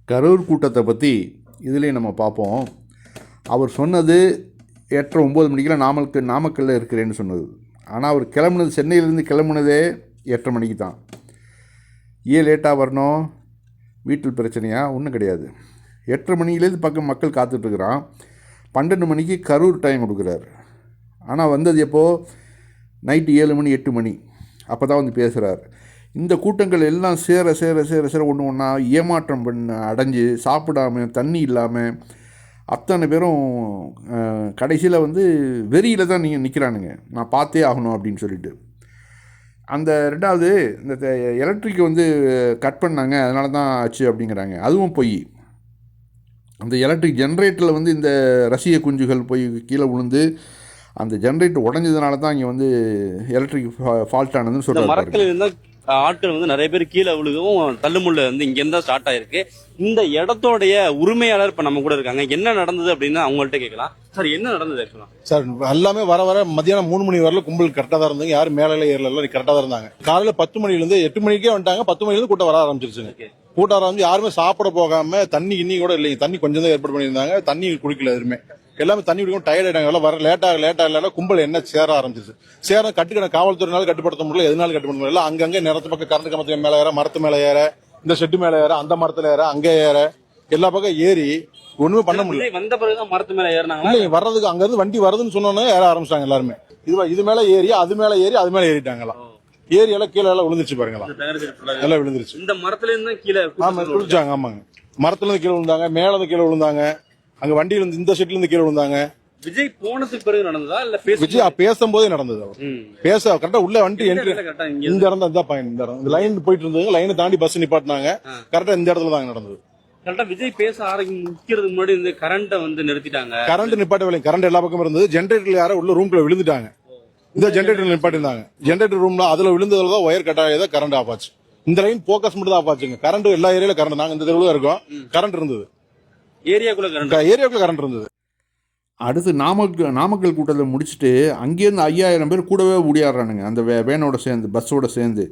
கரூர் கூட்டத்தை பற்றி இதுலேயும் நம்ம பார்ப்போம். அவர் சொன்னது 8:30-9 மணிக்கெலாம் நாமக்கல்லில் இருக்கிறேன்னு சொன்னது. ஆனால் அவர் கிளம்புனது சென்னையிலேருந்து கிளம்புனதே 8:30 மணிக்கு தான். ஏன் லேட்டாக வரணும்? வீட்டில் பிரச்சனையா? ஒன்றும் கிடையாது. 8:30 மணிலேருந்து பக்கம் மக்கள் காத்துட்ருக்குறான். 12 மணிக்கு கரூர் டைம் கொடுக்குறாரு. ஆனால் வந்தது எப்போது? நைட்டு 7 மணி 8 மணி அப்போ தான் வந்து பேசுகிறார். இந்த கூட்டங்கள் எல்லாம் சேர சேர சேர சேர ஒன்று ஒன்றா ஏமாற்றம் அடைஞ்சு சாப்பிடாமல் தண்ணி இல்லாமல் அத்தனை பேரும் கடைசியில் வந்து வெறியில் தான் நீங்கள் நிற்கிறானுங்க. நான் பார்த்தே ஆகணும் அப்படின்னு சொல்லிட்டு. அந்த ரெண்டாவது இந்த எலக்ட்ரிக் வந்து கட் பண்ணாங்க, அதனால தான் ஆச்சு அப்படிங்கிறாங்க. அதுவும் பொய். அந்த எலக்ட்ரிக் ஜென்ரேட்டரில் வந்து இந்த ரசிய குஞ்சுகள் போய் கீழே விழுந்து அந்த ஜென்ரேட்டர் உடஞ்சதுனால தான் இங்கே வந்து எலக்ட்ரிக் ஃபால்ட் ஆனதுன்னு சொல்கிறாங்க. ஆட்கள் வந்து நிறைய பேர் கீழே விழுகவும் தள்ளுமுள்ள வந்து இங்கேருந்து ஸ்டார்ட் ஆயிருக்கு. இந்த இடத்தோடைய உரிமையாளர் இப்போ நம்ம கூட இருக்காங்க. என்ன நடந்தது அப்படின்னு அவங்கள்ட்ட கேட்கலாம். சார், என்ன நடந்தது ஆக்சுவலா? சார், எல்லாமே வர மதியானம் 3 மணி வரல கும்பல் கரெக்டாக தான் இருந்தாங்க. யாரும் மேலே ஏறல, கரெக்டாக தான் இருந்தாங்க. காலையில 10 மணிலேருந்து 8 மணிக்கே வந்துட்டாங்க. 10 மணிலேருந்து கூட்டம் வர ஆரம்பிச்சிருச்சுங்க. கூட்டம் ஆரம்பிச்சு யாருமே சாப்பிட போகாம தண்ணி இன்னி கூட இல்லைங்க. தண்ணி கொஞ்சம் தான் ஏற்பாடு பண்ணியிருந்தாங்க. தண்ணி குடிக்கல எதுவுமே. எல்லாமே தண்ணி குடிக்கும் டயர்ட் ஆயிட்டாங்க. வர லேட்டா கும்பல் என்ன சேர ஆரம்பிச்சிருச்சு. கட்டுக்கணும் காவல்துறையினால கட்டுப்படுத்த முடியல, எதனால கட்டுப்படுத்த முடியல. அங்கங்க நிறத்து பக்கம் கரண்ட் கம்பத்து மேல ஏற, மரத்து மேல ஏற, இந்த ஷெட்டு மேல ஏற, அந்த மரத்துல ஏற, அங்கே ஏற, எல்லா பக்கம் ஏறி ஒண்ணுமே பண்ண முடியல. வந்த பிறகுதான் மரத்து மேல ஏறினாங்க. இல்லைங்க, வர்றதுக்கு அங்க இருந்து வண்டி வருதுன்னு சொன்னோன்னே ஏற ஆரம்பிச்சிட்டாங்க எல்லாருமே. இது மேல ஏறி அது மேல ஏறி அது மேல ஏறிட்டாங்களாம். ஏரி எல்லாம் கீழே எல்லாம் விழுந்துருச்சு பாருங்களா, எல்லாம் விழுந்துருச்சு. இந்த மரத்துல இருந்து கீழே விழுந்தாங்க. ஆமாங்க, மரத்துல இருந்து கீழே விழுந்தாங்க, மேல இருந்து கீழே விழுந்தாங்க, அங்க வண்டியில இருந்து இந்த செட்ல இருந்து கீழே விழுந்தாங்க. விஜய் போனதுக்கு பிறகு நடந்ததா இல்ல விஜய் பேசும்போதே நடந்தது? பேச கரெக்டா உள்ள வண்டி என்ட்ரி இந்த இடம் தான் பாயிண்ட். இந்த லைன் போயிட்டு இருந்தது, லைனை தாண்டி பஸ் நிப்பாட்டினாங்க. கரெக்டா இந்த இடத்துல தான் நடந்தது. கரெக்டா விஜய் பேச ஆரம்பிக்கிறதுக்கு முன்னாடி இந்த கரண்ட வந்து நிறுத்திட்டாங்க. கரண்ட் நிப்பாட்ட கரண்ட் எல்லா பக்கமும் இருந்தது. ஜென்ரேட்டர்ல யாரோ உள்ள ரூம்ல விழுந்துட்டாங்க. இந்த ஜென்ரேட்டர் நிப்பாட்டிருந்தாங்க. ஜென்ரேட்டர் ரூம்ல அதுல விழுந்ததுல தான் ஒயர் கட் ஆகியதான் கரண்ட் ஆஃப் ஆச்சு. இந்த லைன் போக்கஸ் மட்டும் தான் ஆஃப் ஆச்சுங்க. கரண்ட் எல்லா ஏரியால கரண்ட், நாங்க இந்த தெருவுல இருக்கோம், கரண்ட் இருந்தது. ஏரியாக்குள்ள கரண்ட் இருந்தது. அடுத்து நாமக்கல் கூட்டத்தை முடிச்சுட்டு அங்கேருந்து 5000 பேர் கூடவே ஓடியாடுறானுங்க அந்த வேனோட சேர்ந்து, பஸ்ஸோட சேர்ந்து.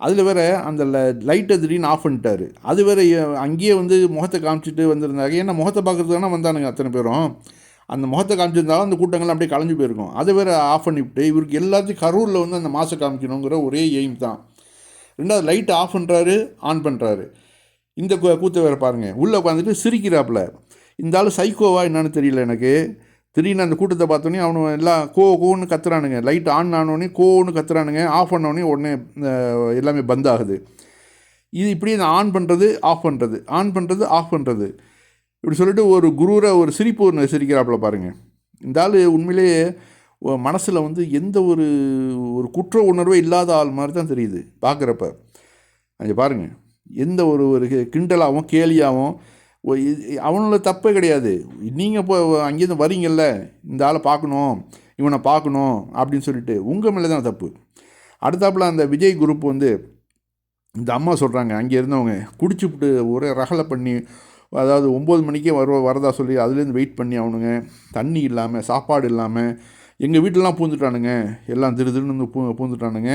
அதில் வேற அந்த லைட்டை திடீர்னு ஆஃப் பண்ணிட்டாரு. அது வேற அங்கேயே வந்து முகத்தை காமிச்சிட்டு வந்திருந்தாங்க. ஏன்னா முகத்தை பார்க்கறதுக்கு தானே வந்தானுங்க அத்தனை பேரும். அந்த முகத்தை காமிச்சிருந்தாலும் அந்த கூட்டங்கள்லாம் அப்படியே கலைஞ்சு போயிருக்கும். அதை வேற ஆஃப் பண்ணிவிட்டு இவருக்கு எல்லாத்தையும் கரூரில் வந்து அந்த மாசை காமிக்கணுங்கிற ஒரே எய்ம் தான். ரெண்டாவது லைட்டை ஆஃப் பண்ணுறாரு, ஆன் பண்ணுறாரு. இந்த கூத்தை வேறு பாருங்கள், உள்ளே உட்காந்துட்டு சிரிக்கிறாப்புல. இந்த ஆள் சைக்கோவா என்னன்னு தெரியல எனக்கு. திடீர்னு அந்த கூட்டத்தை பார்த்தோன்னே அவனு எல்லாம் கோன்னு கத்துறானுங்க. லைட் ஆன் ஆனோடனே கோன்னு கத்துறானுங்க. ஆஃப் பண்ணோடனே உடனே எல்லாமே பந்த் ஆகுது. இது இப்படி ஆன் பண்ணுறது ஆஃப் பண்ணுறது, ஆன் பண்ணுறது ஆஃப் பண்ணுறது, இப்படி சொல்லிட்டு ஒரு குரூரை ஒரு சிரிப்பு ஒன்று சிரிக்கிறாப்புல பாருங்கள். இந்த ஆள் உண்மையிலேயே மனசில் வந்து எந்த ஒரு குற்ற உணர்வே இல்லாத ஆள் மாதிரி தான் தெரியுது பார்க்குறப்ப. அங்கே பாருங்கள், எந்த ஒரு கிண்டலாகவும் கேலியாகவும் அவனோட தப்பே கிடையாது. நீங்கள் இப்போ அங்கேருந்து வரீங்கல்ல, இந்த ஆளை பார்க்கணும், இவனை பார்க்கணும் அப்படின்னு சொல்லிட்டு உங்கள் மேலே தான் தப்பு. அடுத்தாப்புல அந்த விஜய் குரூப் வந்து இந்த அம்மா சொல்கிறாங்க, அங்கே இருந்தவங்க குடிச்சுவிட்டு ஒரே ரகலை பண்ணி, அதாவது 9 மணிக்கே வரதா சொல்லி அதுலேருந்து வெயிட் பண்ணி அவனுங்க தண்ணி இல்லாமல் சாப்பாடு இல்லாமல் எங்கள் வீட்டிலலாம் பூந்துட்டானுங்க. எல்லாம் திருன்னு பூந்துட்டானுங்க.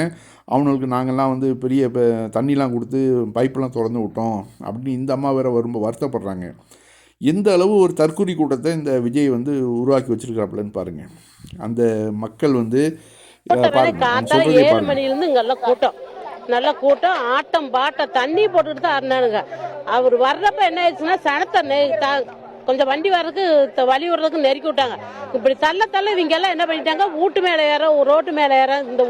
அவனுக்கு நாங்கள்லாம் வந்து பெரிய தண்ணிலாம் கொடுத்து பைப்பெல்லாம் திறந்து விட்டோம் அப்படின்னு இந்த அம்மா வேறு ரொம்ப வருத்தப்படுறாங்க. எந்த அளவு ஒரு தற்கொலை கூட்டத்தை இந்த விஜய் வந்து உருவாக்கி வச்சிருக்காப்புலன்னு பாருங்கள். அந்த மக்கள் வந்து சொல்றதே 7 மணிலேருந்து இங்கெல்லாம் கூட்டம், நல்ல கூட்டம், ஆட்டம் பாட்டம், தண்ணி போட்டுக்கிட்டு தான் இருந்தானுங்க. அவர் வர்றப்ப என்ன ஆயிடுச்சுன்னா சனத்தை கொஞ்சம் வண்டி வர்றதுக்கு வழி விடுறதுக்கு நெருக்கி விட்டாங்க. இப்படி தள்ள இவங்க எல்லாம் என்ன பண்ணிட்டாங்க, வீட்டு மேலே ஏற, ரோட்டு மேலே ஏற, இந்த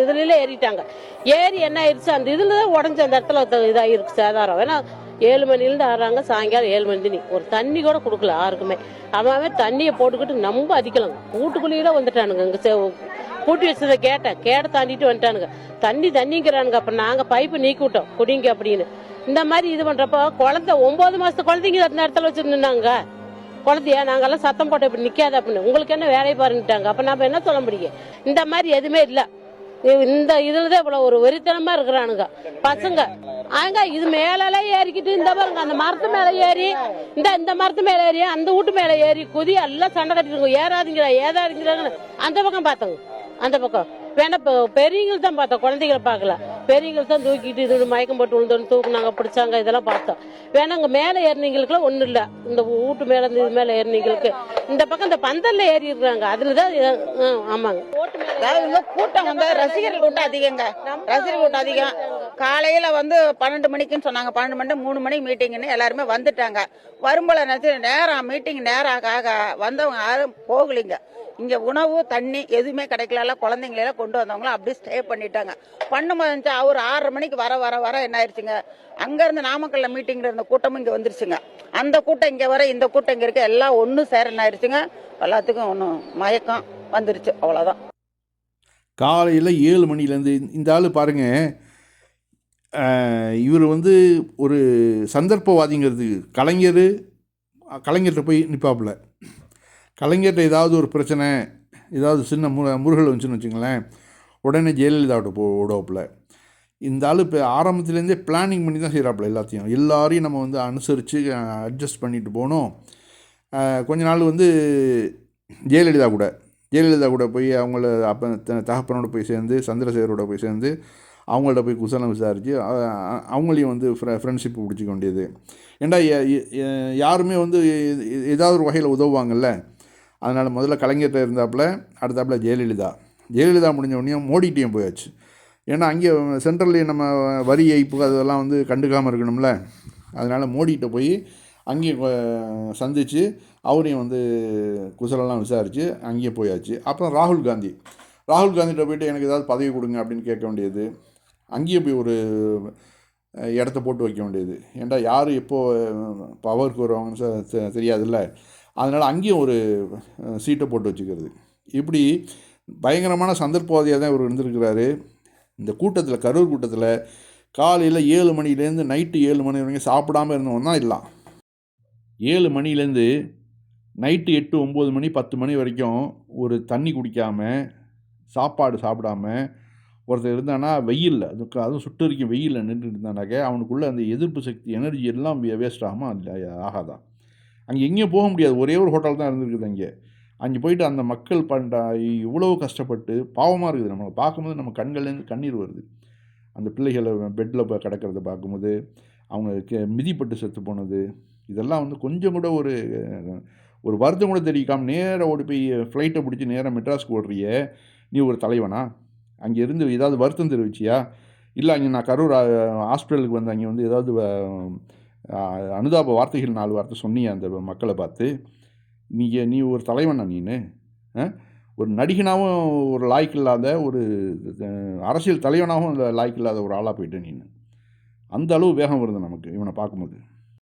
இதுல ஏறிட்டாங்க. ஏறி என்ன ஆயிடுச்சு, அந்த இதுல தான் உடஞ்சி அந்த இடத்துல இதாகிருக்கு சேதாரம். ஏன்னா 7 மணிலேருந்து ஆடுறாங்க, சாயங்காலம் 7 மணி ஒரு தண்ணி கூட கொடுக்கல யாருக்குமே. அவன் தண்ணியை போட்டுக்கிட்டு நம்ம அதிக்கலாம் வீட்டுக்குள்ளேயே வந்துட்டானுங்க. இங்கே பூட்டி வச்சதை கேட்ட தாண்டிட்டு வந்துட்டானுங்க. தண்ணிங்கிறானுங்க. அப்ப நாங்க பைப்பு நீக்கி விட்டோம் குடிங்க அப்படின்னு. இந்த மாதிரி இது பண்றப்ப குழந்தை 9 மாசத்து குழந்தைங்க அந்த இடத்துல வச்சிருந்தாங்க. குழந்தையா நாங்கெல்லாம் சத்தம் போட்ட இப்படி நிக்காத அப்படின்னு, உங்களுக்கு என்ன வேலையை பாருன்னுட்டாங்க. அப்ப நம்ம என்ன சொல்ல முடியும்? இந்த மாதிரி எதுவுமே இல்ல. இந்த இதுலதான் இவ்வளவு ஒரு வெறித்தனமா இருக்கிறானுங்க பசங்க. ஆங்க இது மேலெல்லாம் ஏறிக்கிட்டு இந்த பாருங்க, அந்த மரத்து மேல ஏறி, இந்த மரத்து மேல ஏறி, அந்த வீட்டு மேல ஏறி குதி எல்லாம் சண்டை கட்டிருங்க. ஏறாதீங்கிறாங்க, ஏதாதீங்கிறாங்கன்னு அந்த பக்கம் பார்த்தோங்க. அந்த பக்கம் வேணா இப்போ பெரியவங்களுக்கு தான் பார்த்தோம், குழந்தைகளை பார்க்கல. பெரியவங்களுக்கு தான் தூக்கிட்டு இது மயக்கம் போட்டு விழுந்தோன்னு தூக்குனாங்க, பிடிச்சாங்க, இதெல்லாம் பார்த்தோம். வேணா இங்கே மேலே ஏறினீங்களுக்குலாம் ஒன்றும் இல்லை. இந்த வீட்டு மேலே இருந்து இது மேலே ஏறினீங்களுக்கு இந்த பக்கம் இந்த பந்தல்ல ஏறி இருக்காங்க, அதில் தான் ஆமாங்க. அதாவது கூட்டம் வந்து ரசிகர்கள் கூட்டம் அதிகங்க. ரசிகர்கள் கூட்டம் அதிகம். காலையில வந்து 12 மணிக்குன்னு சொன்னாங்க. 12 மணி 3 மணிக்கு மீட்டிங்னு எல்லாருமே வந்துட்டாங்க. வரும்போல நேரம் மீட்டிங் நேரம் ஆக வந்தவங்க யாரும் போகலிங்க. இங்க உணவு தண்ணி எதுவுமே கிடைக்கல. குழந்தைங்களெல்லாம் கொண்டு வந்தவங்களும் அப்படியே ஸ்டே பண்ணிட்டாங்க. பண்ணும்போது அவர் 6:30 மணிக்கு வர என்ன ஆயிடுச்சுங்க, அங்க இருந்து நாமக்கல்ல மீட்டிங்ல இருந்த கூட்டமும் இங்க வந்துருச்சுங்க. அந்த கூட்டம் இங்க வர, இந்த கூட்டம் இங்க இருக்க, எல்லாம் ஒண்ணு சேர என்ன ஆயிடுச்சுங்க, எல்லாத்துக்கும் ஒன்றும் மயக்கம் வந்துருச்சு. அவ்வளவுதான். காலையில் 7 மணிலேருந்து இந்த ஆள் பாருங்கள், இவர் வந்து ஒரு சந்தர்ப்பவாதிங்கிறது. கலைஞர்கிட்ட போய் நிற்பாப்புல. கலைஞர்கிட்ட ஏதாவது ஒரு பிரச்சனை, ஏதாவது சின்ன முருகல் வந்துச்சுன்னு வச்சுங்களேன், உடனே ஜெயலலிதாவிட்ட ஓடுவாப்புல. இந்த ஆள் இப்போ ஆரம்பத்துலேருந்தே பிளானிங் பண்ணி தான் செய்கிறாப்புல எல்லாத்தையும். எல்லாரையும் நம்ம வந்து அனுசரித்து அட்ஜஸ்ட் பண்ணிட்டு போகணும். கொஞ்ச நாள் வந்து ஜெயலலிதா கூட போய் அவங்கள அப்போ தகப்பனோட போய் சேர்ந்து, சந்திரசேகரோட போய் சேர்ந்து அவங்கள்ட்ட போய் குசலம் விசாரித்து அவங்களையும் வந்து ஃப்ரெண்ட்ஷிப் பிடிச்சிக்க வேண்டியது. ஏண்டா யாருமே வந்து ஏதாவது ஒரு வகையில் உதவுவாங்கள்ல. அதனால் முதல்ல கலைஞர்கிட்ட இருந்தாப்புல, அடுத்தாப்புல ஜெயலலிதா முடிஞ்ச உடனே மோடிட்டையும் போயாச்சு. ஏன்னா அங்கே சென்ட்ரல்லையும் நம்ம வரி ஏய்ப்பு அதெல்லாம் வந்து கண்டுக்காமல் இருக்கணும்ல. அதனால் மோடிகிட்ட போய் அங்கேயும் சந்தித்து அவரையும் வந்து குசலெல்லாம் விசாரித்து அங்கேயே போயாச்சு. அப்புறம் ராகுல் காந்திகிட்ட போய்ட்டு எனக்கு ஏதாவது பதவி கொடுங்க அப்படின்னு கேட்க வேண்டியது. அங்கேயே போய் ஒரு இடத்த போட்டு வைக்க வேண்டியது. ஏன்டா யார் எப்போது பவருக்கு வருவாங்கன்னு தெரியாதுல்ல. அதனால் அங்கேயும் ஒரு சீட்டை போட்டு வச்சுக்கிறது. இப்படி பயங்கரமான சந்தர்ப்பவாதியாக தான் இவர் இருந்திருக்கிறாரு. இந்த கூட்டத்தில், கரூர் கூட்டத்தில் காலையில் 7 மணிலேருந்து நைட்டு 7 மணி வரைக்கும் சாப்பிடாமல் இருந்தவன் தான் இல்லை. 7 மணிலேருந்து நைட்டு 8, 9 மணி 10 மணி வரைக்கும் ஒரு தண்ணி குடிக்காமல், சாப்பாடு சாப்பிடாம ஒருத்தர் இருந்தானா, வெயிலில் அதுவும் சுட்டரிக்கும் வெயிலில் நின்றுட்டு இருந்தானாக்க அவனுக்குள்ளே அந்த எதிர்ப்பு சக்தி, எனர்ஜி எல்லாம் வேஸ்ட் ஆகாமல் ஆகாதான். அங்கே எங்கேயும் போக முடியாது. ஒரே ஒரு ஹோட்டல் தான் இருந்திருக்குது அங்கே போயிட்டு அந்த மக்கள் இவ்வளவு கஷ்டப்பட்டு பாவமாக இருக்குது. நம்மளை பார்க்கும்போது நம்ம கண்கள்லேருந்து கண்ணீர் வருது. அந்த பிள்ளைகளை பெட்டில் கிடக்கிறத பார்க்கும்போது, அவங்க மிதிப்பட்டு செத்து போனது, இதெல்லாம் வந்து கொஞ்சம் கூட ஒரு வருத்தம் கூட தெரிவிக்காமல் நேராக ஓடி போய் ஃப்ளைட்டை பிடிச்சி நேராக மெட்ராஸ்க்கு ஓடுறிய நீ ஒரு தலைவனா? அங்கே இருந்து ஏதாவது வருத்தம் தெரிவிச்சியா? இல்லை அங்கே நான் கரூர் ஹாஸ்பிட்டலுக்கு வந்து அங்கே வந்து ஏதாவது அனுதாப வார்த்தைகள் 4 வார்த்தை சொன்னியா அந்த மக்களை பார்த்து? நீ ஒரு தலைவனா நீனு? ஒரு நடிகனாகவும் ஒரு லாய்க்கு இல்லாத, ஒரு அரசியல் தலைவனாகவும் லாய்க்கு இல்லாத ஒரு ஆளாக போயிட்டு நீனு. அந்த அளவு வேகம் வருது நமக்கு இவனை பார்க்கும்போது.